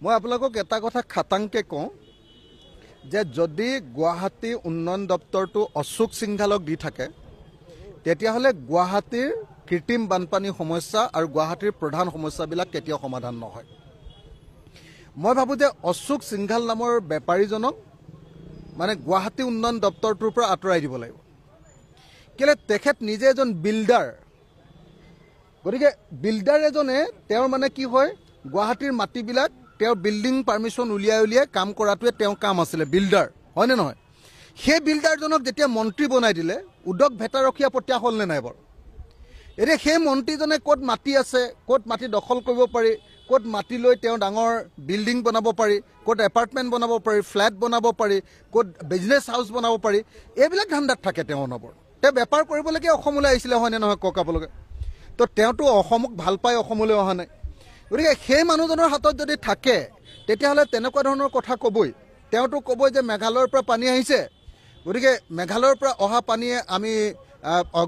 মই আপোনালোকক এটা কথা খাটাংকে কওঁ যে যদি গুৱাহাটী উন্নয়ন দপ্তৰটো অশোক সিংঘালক দি থাকে তেতিয়াহ'লে গুৱাহাটীৰ কৃত্ৰিম বানপানী সমস্যা আৰু গুৱাহাটীৰ প্ৰধান সমস্যাবিলাক কেতিয়াও সমাধান নহয়। মই ভাবোঁ যে অশোক সিংঘাল নামৰ বেপাৰীজনক মানে গুৱাহাটী উন্নয়ন দপ্তৰটোৰ পৰা আঁতৰাই দিব লাগিব। কেলে তেখেত নিজে এজন বিল্ডাৰ, গতিকে বিল্ডাৰ এজনে তেওঁৰ মানে কি হয় গুৱাহাটীৰ মাটিবিলাক তেওঁৰ বিল্ডিং পাৰ্মিশ্যন উলিয়াই কাম কৰাটোৱে তেওঁৰ কাম আছিলে, বিল্ডাৰ হয়নে নহয়? সেই বিল্ডাৰজনক যেতিয়া মন্ত্ৰী বনাই দিলে উদ্যোগ ভেটাৰখীয়া পঠীয়া হ'লনে নাই বাৰু? এতিয়া সেই মন্ত্ৰীজনে ক'ত মাটি আছে, ক'ত মাটি দখল কৰিব পাৰি, ক'ত মাটি লৈ তেওঁ ডাঙৰ বিল্ডিং বনাব পাৰি, ক'ত এপাৰ্টমেণ্ট বনাব পাৰি, ফ্লেট বনাব পাৰি, ক'ত বিজনেছ হাউচ বনাব পাৰি, এইবিলাক ধান্দাত থাকে তেওঁ অনবৰ। তেওঁ বেপাৰ কৰিবলৈকে অসমলৈ আহিছিলে হয়নে নহয় কওক আপোনালোকে? তো তেওঁতো অসমক ভাল পাই অসমলৈ অহা নাই। গতিকে সেই মানুহজনৰ হাতত যদি থাকে তেতিয়াহ'লে তেনেকুৱা ধৰণৰ কথা ক'বই। তেওঁতো ক'বই যে মেঘালয়ৰ পৰা পানী আহিছে, গতিকে মেঘালয়ৰ পৰা অহা পানীয়ে আমি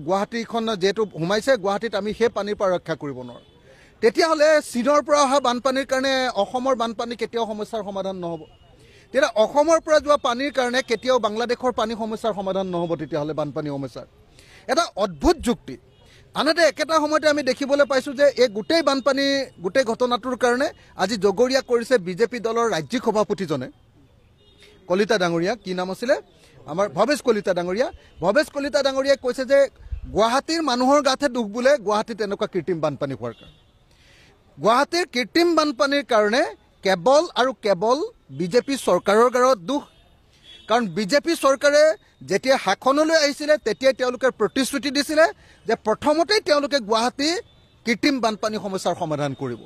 গুৱাহাটীখন যিহেতু সোমাইছে গুৱাহাটীত আমি সেই পানীৰ পৰা ৰক্ষা কৰিব নোৱাৰোঁ। তেতিয়াহ'লে চীনৰ পৰা অহা বানপানীৰ কাৰণে অসমৰ বানপানী কেতিয়াও সমস্যাৰ সমাধান নহ'ব। তেতিয়া অসমৰ পৰা যোৱা পানীৰ কাৰণে কেতিয়াও বাংলাদেশৰ পানী সমস্যাৰ সমাধান নহ'ব। তেতিয়াহ'লে বানপানী সমস্যাৰ এটা অদ্ভুত যুক্তি। আনহাতে একেটা সময়তে আমি দেখিবলৈ পাইছোঁ যে এই গোটেই বানপানী গোটেই ঘটনাটোৰ কাৰণে আজি জগৰীয়া কৰিছে বিজেপি দলৰ ৰাজ্যিক সভাপতিজনে, কলিতা ডাঙৰীয়া, কি নাম আছিলে আমাৰ ভৱেশ কলিতা ডাঙৰীয়া। ভৱেশ কলিতা ডাঙৰীয়াই কৈছে যে গুৱাহাটীৰ মানুহৰ গাতহে দুখ বোলে গুৱাহাটীত এনেকুৱা কৃত্ৰিম বানপানী হোৱাৰ কাৰণে। গুৱাহাটীৰ কৃত্ৰিম বানপানীৰ কাৰণে কেৱল আৰু কেৱল বিজেপি চৰকাৰৰ গাত দুখ। কাৰণ বিজেপি চৰকাৰে যেতিয়া শাসনলৈ আহিছিলে তেতিয়াই তেওঁলোকে প্ৰতিশ্ৰুতি দিছিলে যে প্ৰথমতেই তেওঁলোকে গুৱাহাটী কৃত্ৰিম বানপানী সমস্যাৰ সমাধান কৰিব।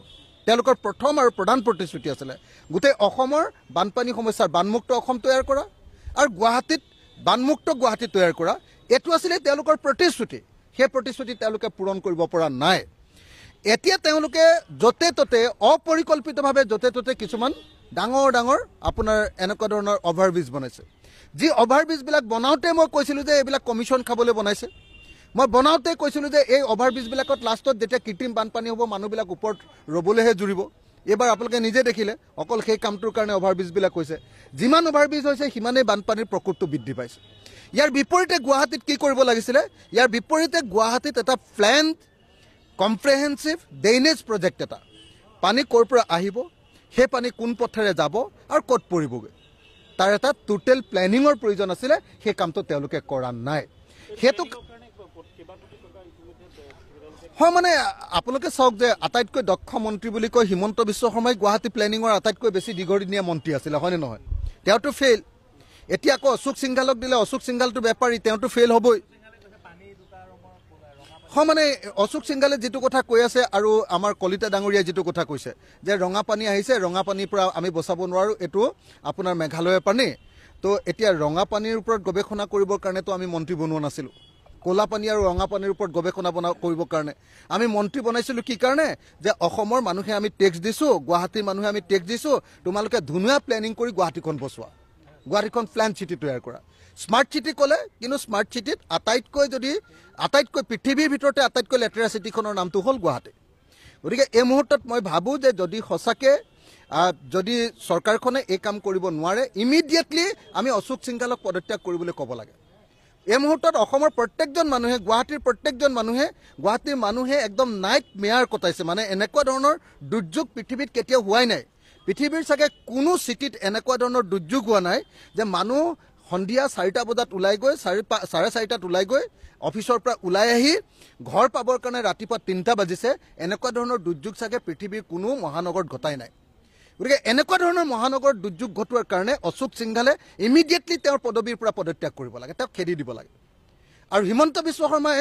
তেওঁলোকৰ প্ৰথম আৰু প্ৰধান প্ৰতিশ্ৰুতি আছিলে গোটেই অসমৰ বানপানী সমস্যাৰ বানমুক্ত অসম তৈয়াৰ কৰা আৰু গুৱাহাটীত বানমুক্ত গুৱাহাটী তৈয়াৰ কৰা। এইটো আছিলে তেওঁলোকৰ প্ৰতিশ্ৰুতি। সেই প্ৰতিশ্ৰুতি তেওঁলোকে পূৰণ কৰিব পৰা নাই। এতিয়া তেওঁলোকে য'তে ত'তে অপৰিকল্পিতভাৱে য'তে ত'তে কিছুমান ডাঙৰ ডাঙৰ আপোনাৰ এনেকুৱা ধৰণৰ অভাৰব্ৰিজ বনাইছে। যি অভাৰব্ৰিজবিলাক বনাওঁতে মই কৈছিলোঁ যে এইবিলাক কমিশ্যন খাবলৈ বনাইছে। মই বনাওঁতে কৈছিলোঁ যে এই অভাৰব্ৰিজবিলাকত লাষ্টত যেতিয়া কৃত্ৰিম বানপানী হ'ব মানুহবিলাক ওপৰত ৰ'বলৈহে জুৰিব। এইবাৰ আপোনালোকে নিজে দেখিলে অকল সেই কামটোৰ কাৰণে অভাৰব্ৰিজবিলাক হৈছে। যিমান অভাৰব্ৰিজ হৈছে সিমানেই বানপানীৰ প্ৰকোপটো বৃদ্ধি পাইছে। ইয়াৰ বিপৰীতে গুৱাহাটীত কি কৰিব লাগিছিলে? ইয়াৰ বিপৰীতে গুৱাহাটীত এটা প্লেন কম্প্ৰেহেনচিভ ড্ৰেইনেজ প্ৰজেক্ট এটা, পানী ক'ৰ পৰা আহিব, সেই পানী কোন পথেৰে যাব আৰু ক'ত পৰিবগৈ, তাৰ এটা টোটেল প্লেনিঙৰ প্ৰয়োজন আছিলে। সেই কামটো তেওঁলোকে কৰা নাই। সেইটো হয় মানে আপোনালোকে চাওক যে আটাইতকৈ দক্ষ মন্ত্ৰী বুলি কয় হিমন্ত বিশ্ব শৰ্মাই গুৱাহাটী প্লেনিঙৰ আটাইতকৈ বেছি দীঘলীয়া মন্ত্ৰী আছিলে হয়নে নহয়? তেওঁতো ফেইল। এতিয়া আকৌ অশোক সিংঘালক দিলে, অশোক সিংঘালটো বেপাৰী, তেওঁতো ফেইল হ'বই। হয় মানে অশোক সিংঘালে যিটো কথা কৈ আছে আৰু আমাৰ কলিতা ডাঙৰীয়াই যিটো কথা কৈছে যে ৰঙা পানী আহিছে, ৰঙা পানীৰ পৰা আমি বচাব নোৱাৰোঁ, এইটো আপোনাৰ মেঘালয়ৰ পানী। তো এতিয়া ৰঙা পানীৰ ওপৰত গৱেষণা কৰিবৰ কাৰণেতো আমি মন্ত্ৰী বনোৱা নাছিলোঁ। ক'লা পানী আৰু ৰঙা পানীৰ ওপৰত গৱেষণা কৰিবৰ কাৰণে আমি মন্ত্ৰী বনাইছিলোঁ। কি কাৰণে? যে অসমৰ মানুহে আমি টেক্স দিছোঁ, গুৱাহাটীৰ মানুহে আমি টেক্স দিছোঁ, তোমালোকে ধুনীয়া প্লেনিং কৰি গুৱাহাটীখন বচোৱা, গুৱাহাটীখন প্লেন চিটি তৈয়াৰ কৰা। স্মাৰ্ট চিটি ক'লে, কিন্তু স্মাৰ্ট চিটিত আটাইতকৈ পৃথিৱীৰ ভিতৰতে আটাইতকৈ লেতেৰা চিটিখনৰ নামটো হ'ল গুৱাহাটী। গতিকে এই মুহূৰ্তত মই ভাবোঁ যে যদি সঁচাকৈ যদি চৰকাৰখনে এই কাম কৰিব নোৱাৰে ইমিডিয়েটলি আমি অশোক সিংঘালক পদত্যাগ কৰিবলৈ ক'ব লাগে। এই মুহূৰ্তত অসমৰ প্ৰত্যেকজন মানুহে, গুৱাহাটীৰ প্ৰত্যেকজন মানুহে, গুৱাহাটীৰ মানুহে একদম নাইট মেয়াৰ কটাইছে। মানে এনেকুৱা ধৰণৰ দুৰ্যোগ পৃথিৱীত কেতিয়াও হোৱাই নাই। পৃথিৱীৰ চাগে কোনো চিটিত এনেকুৱা ধৰণৰ দুৰ্যোগ হোৱা নাই যে মানুহ সন্ধিয়া 4টা বজাত ওলাই গৈ 4:30টাত ওলাই গৈ অফিচৰ পৰা ওলাই আহি ঘৰ পাবৰ কাৰণে ৰাতিপুৱা 3টা বাজিছে। এনেকুৱা ধৰণৰ দুৰ্যোগ চাগে পৃথিৱীৰ কোনো মহানগৰত ঘটাই নাই। গতিকে এনেকুৱা ধৰণৰ মহানগৰত দুৰ্যোগ ঘটোৱাৰ কাৰণে অশোক সিংঘালে ইমিডিয়েটলি তেওঁৰ পদবীৰ পৰা পদত্যাগ কৰিব লাগে, তেওঁক খেদি দিব লাগে। আৰু হিমন্ত বিশ্ব শৰ্মাই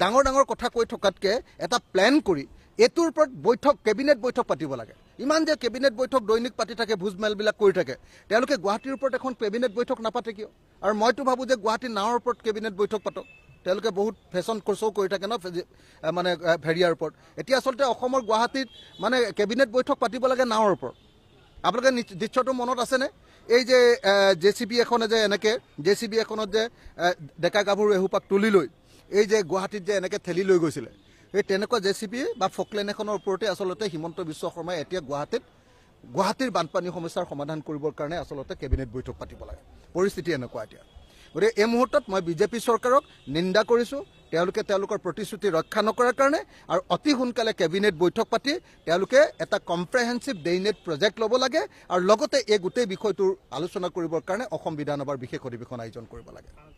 ডাঙৰ ডাঙৰ কথা কৈ থকাতকৈ এটা প্লেন কৰি এইটোৰ ওপৰত বৈঠক, কেবিনেট বৈঠক পাতিব লাগে। ইমান যে কেবিনেট বৈঠক দৈনিক পাতি থাকে, ভোজমেলবিলাক কৰি থাকে, তেওঁলোকে গুৱাহাটীৰ ওপৰত এখন কেবিনেট বৈঠক নাপাতে কিয়? আৰু মইতো ভাবোঁ যে গুৱাহাটীৰ নাৱৰ ওপৰত কেবিনেট বৈঠক পাতক। তেওঁলোকে বহুত ফেশ্বন শ্ব' কৰি থাকে ন মানে ভেৰিয়াৰ ওপৰত। এতিয়া আচলতে অসমৰ গুৱাহাটীত মানে কেবিনেট বৈঠক পাতিব লাগে নাৱৰ ওপৰত। আপোনালোকে দৃশ্যটো মনত আছেনে? এই যে JCB এখনে যে এনেকৈ JCB এখনত যে ডেকা গাভৰু এসোপাক তুলি লৈ এই যে গুৱাহাটীত যে এনেকৈ ঠেলি লৈ গৈছিলে, এই তেনেকুৱা JCB বা ফকলেন এখনৰ ওপৰতে আচলতে হিমন্ত বিশ্ব শৰ্মাই এতিয়া গুৱাহাটীত গুৱাহাটীৰ বানপানী সমস্যাৰ সমাধান কৰিবৰ কাৰণে আচলতে কেবিনেট বৈঠক পাতিব লাগে পৰিস্থিতি এনেকুৱা এতিয়া গতিকে এই মুহূৰ্তত মই বিজেপি চৰকাৰক নিন্দা কৰিছোঁ তেওঁলোকে তেওঁলোকৰ প্ৰতিশ্ৰুতি ৰক্ষা নকৰাৰ কাৰণে আৰু অতি সোনকালে কেবিনেট বৈঠক পাতি তেওঁলোকে এটা কম্প্ৰেহেনচিভ ড্ৰেইনেজ প্ৰজেক্ট ল'ব লাগে আৰু লগতে এই গোটেই বিষয়টোৰ আলোচনা কৰিবৰ কাৰণে অসম বিধানসভাৰ বিশেষ অধিৱেশন আয়োজন কৰিব লাগে